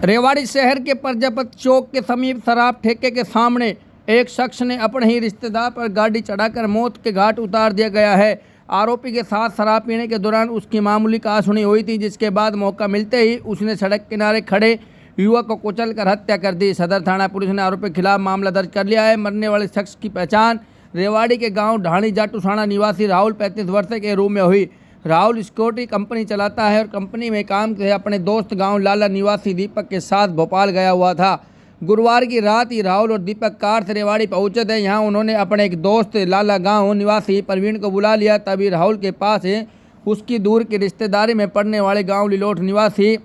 रेवाड़ी शहर के प्रजापति चौक के समीप शराब ठेके के सामने एक शख्स ने अपने ही रिश्तेदार पर गाड़ी चढ़ाकर मौत के घाट उतार दिया गया है। आरोपी के साथ शराब पीने के दौरान उसकी मामूली कहासुनी हुई थी, जिसके बाद मौका मिलते ही उसने सड़क किनारे खड़े युवक को कुचलकर हत्या कर दी। सदर थाना पुलिस ने आरोपी के खिलाफ मामला दर्ज कर लिया है। मरने वाले शख्स की पहचान रेवाड़ी के गाँव ढाणी जाटूसाना निवासी राहुल 35 वर्ष के रूप में हुई। राहुल सिक्योरिटी कंपनी चलाता है और कंपनी में काम से अपने दोस्त गांव लाला निवासी दीपक के साथ भोपाल गया हुआ था। गुरुवार की रात ही राहुल और दीपक कार से रेवाड़ी पहुंचे थे। यहां उन्होंने अपने एक दोस्त लाला गांव निवासी प्रवीण को बुला लिया। तभी राहुल के पास उसकी दूर की रिश्तेदारी में पड़ने वाले गाँव लिलोट निवासी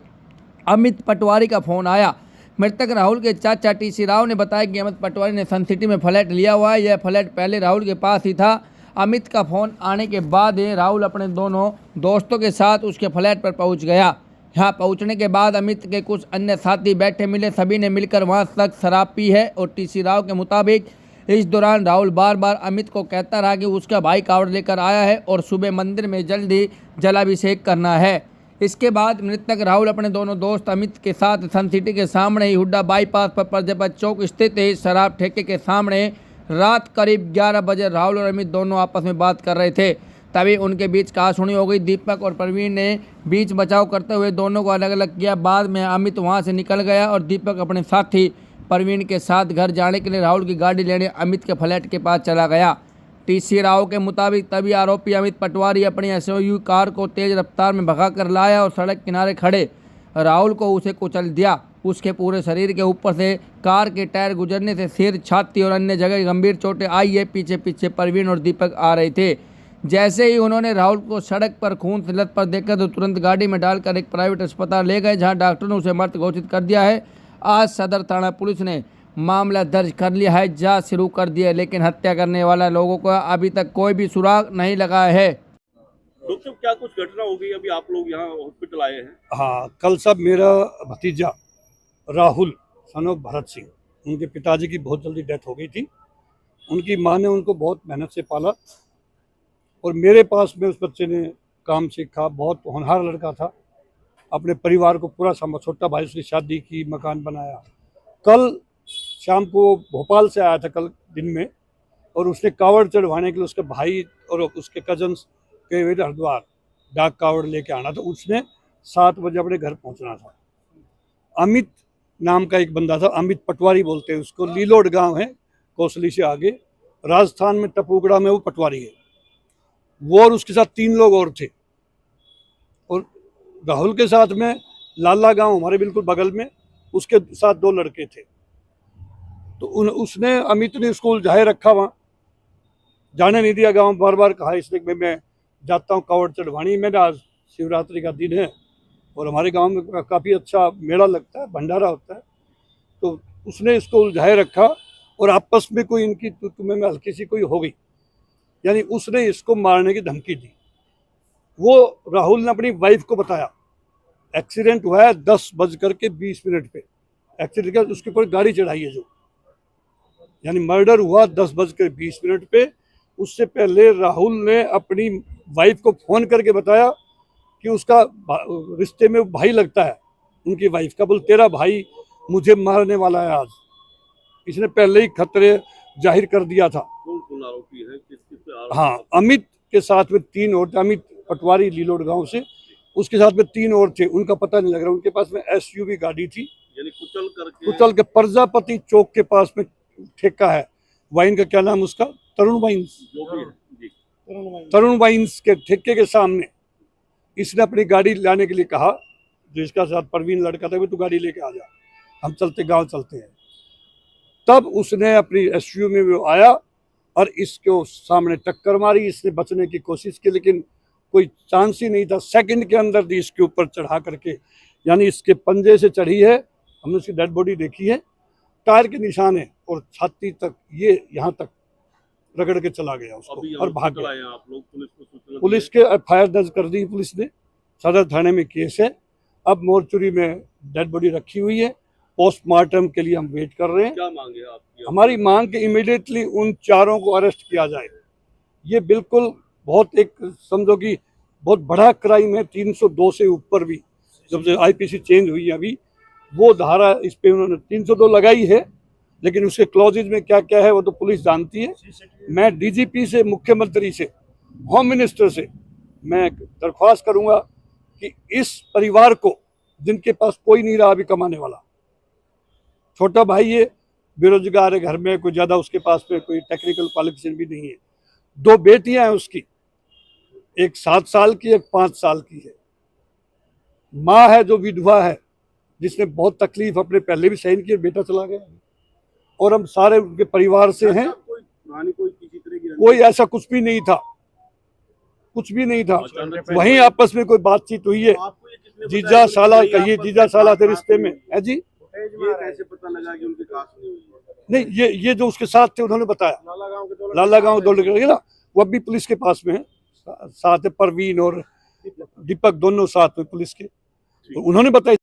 अमित पटवारी का फ़ोन आया। मृतक राहुल के चाचा टीसी राव ने बताया कि अमित पटवारी ने सन सिटी में फ्लैट लिया हुआ है। यह फ्लैट पहले राहुल के पास ही था। अमित का फ़ोन आने के बाद राहुल अपने दोनों दोस्तों के साथ उसके फ्लैट पर पहुंच गया। यहां पहुंचने के बाद अमित के कुछ अन्य साथी बैठे मिले। सभी ने मिलकर वहां तक शराब पी है और टीसी राव के मुताबिक इस दौरान राहुल बार बार अमित को कहता रहा कि उसका भाई कावड़ लेकर आया है और सुबह मंदिर में जल्दी जलाभिषेक करना है। इसके बाद मृतक राहुल अपने दोनों दोस्त अमित के साथ सन सिटी के सामने ही हुड्डा बाईपास पर प्रजापति चौक स्थित शराब ठेके के सामने रात करीब 11 बजे राहुल और अमित दोनों आपस में बात कर रहे थे। तभी उनके बीच कहासुनी हो गई। दीपक और प्रवीण ने बीच बचाव करते हुए दोनों को अलग अलग किया। बाद में अमित वहां से निकल गया और दीपक अपने साथी प्रवीण के साथ घर जाने के लिए राहुल की गाड़ी लेने अमित के फ्लैट के पास चला गया। टीसी राव के मुताबिक तभी आरोपी अमित पटवारी अपनी एसयूवी कार को तेज रफ्तार में भगा कर लाया और सड़क किनारे खड़े राहुल को उसे कुचल दिया। उसके पूरे शरीर के ऊपर से कार के टायर गुजरने से सिर, छाती और अन्य जगह गंभीर चोटें आई है। पीछे पीछे प्रवीण और दीपक आ रहे थे। जैसे ही उन्होंने राहुल को सड़क पर खून से लथपथ देखा तो तुरंत गाड़ी में डालकर एक प्राइवेट अस्पताल ले गए, जहां डॉक्टर ने उसे मृत घोषित कर दिया है। आज सदर थाना पुलिस ने मामला दर्ज कर लिया है, जांच शुरू कर दी है, लेकिन हत्या करने वाला लोगों का अभी तक कोई भी सुराग नहीं लगा है। डॉक्टर साहब, क्या कुछ घटना हो गई? अभी आप लोग यहाँ हॉस्पिटल आए हैं। हाँ, कल सब मेरा भतीजा राहुल सन ऑफ भरत सिंह, उनके पिताजी की बहुत जल्दी डेथ हो गई थी। उनकी माँ ने उनको बहुत मेहनत से पाला और मेरे पास में उस बच्चे ने काम सीखा। बहुत होनहार लड़का था, अपने परिवार को पूरा संभाला। छोटा भाई उसकी शादी की, मकान बनाया। कल शाम को भोपाल से आया था, कल दिन में, और उसने कावड़ चढ़वाने के लिए उसके भाई और उसके कजन्स के हरिद्वार डाक कावड़ लेके आना था। उसने 7 बजे अपने घर पहुंचना था। अमित नाम का एक बंदा था, अमित पटवारी बोलते हैं उसको, लीलोड गांव है कौशली से आगे, राजस्थान में टपूगड़ा में वो पटवारी है। वो और उसके साथ 3 लोग और थे। और राहुल के साथ में लाला गांव हमारे बिल्कुल बगल में, उसके साथ 2 लड़के थे। तो उसने अमित ने उसको उलझाए रखा, वहाँ जाने नहीं दिया। गांव बार बार कहा इसने मैं जाता हूँ कावड़ चढ़वानी। मैंने आज शिवरात्रि का दिन है और हमारे गांव में काफ़ी अच्छा मेला लगता है, भंडारा होता है। तो उसने इसको उलझाए रखा और आपस में कोई इनकी तुम्हें में हल्की सी कोई हो गई, यानी उसने इसको मारने की धमकी दी। वो राहुल ने अपनी वाइफ को बताया। एक्सीडेंट हुआ है 10:20 पे। एक्सीडेंट का उसके ऊपर गाड़ी चढ़ाई है जो, यानी मर्डर हुआ 10:20 पे। उससे पहले राहुल ने अपनी वाइफ को फ़ोन करके बताया कि उसका रिश्ते में भाई लगता है उनकी वाइफ का। बोल तेरा भाई मुझे मारने वाला है आज। इसने पहले ही खतरे जाहिर कर दिया था। कौन आरोपी है? किस हाँ, अमित के साथ में 3 और थे। अमित पटवारी लीलोड गांव से, उसके साथ में 3 और थे। उनका पता नहीं लग रहा। उनके पास में एसयूवी गाड़ी थी, यानी कुचल के प्रजापति चौक के पास में ठेका है वाइन का, क्या नाम उसका, तरुण वाइन्स, जो भी है, तरुण वाइन्स के ठेके के सामने इसने अपनी गाड़ी लाने के लिए कहा। जो इसका साथ प्रवीण लड़का था, वो तू गाड़ी लेके आ जा, हम चलते गांव चलते हैं। तब उसने अपनी एसयूवी में वो आया और इसको सामने टक्कर मारी। इसने बचने की कोशिश की, लेकिन कोई चांस ही नहीं था। सेकंड के अंदर भी इसके ऊपर चढ़ा करके, यानी इसके पंजे से चढ़ी है। हमने उसकी डेड बॉडी देखी है, टायर के निशान है और छाती तक, ये यहाँ तक रगड़ के चला गया उसको और भाग गया। आप लोग पुलिस के एफआईआर दर्ज कर दी पुलिस ने, सदर थाने में केस है। अब मोर्चरी में डेड बॉडी रखी हुई है, पोस्टमार्टम के लिए हम वेट कर रहे हैं। क्या मांगे आपकी? हमारी मांग के इमीडिएटली उन 4 को अरेस्ट किया जाए। ये बिल्कुल बहुत एक समझो कि बहुत बड़ा क्राइम है। 302 से ऊपर भी, जब से आईपीसी चेंज हुई है अभी, वो धारा इस पे उन्होंने 302 लगाई है, लेकिन उसके क्लॉजेज में क्या क्या है वो तो पुलिस जानती है। मैं डीजीपी से, मुख्यमंत्री से, होम मिनिस्टर से मैं दरख्वास्त करूंगा कि इस परिवार को, जिनके पास कोई नहीं रहा अभी कमाने वाला, छोटा भाई है, बेरोजगार है, घर में कोई ज्यादा उसके पास पे कोई टेक्निकल क्वालिफिकेशन भी नहीं है, 2 बेटियां हैं उसकी, एक 7 साल की, एक 5 साल की है, माँ है जो विधवा है, जिसने बहुत तकलीफ अपने पहले भी सहन की, बेटा चला गया, और हम सारे उनके परिवार से हैं। कोई ऐसा कुछ भी नहीं था, कुछ भी नहीं था। वहीं आपस में कोई बातचीत हुई है, जीजा साला कहिए, जीजा साला थे रिश्ते में है जी। ये कैसे पता लगा कि उनकी कास्ट नहीं हुई? नहीं, ये जो उसके साथ थे उन्होंने बताया, लाला गांव दौलत ना, वो अभी पुलिस के पास में है, साथ है परवीन और दीपक, दोनों साथ में पुलिस के, तो उन्होंने बताया।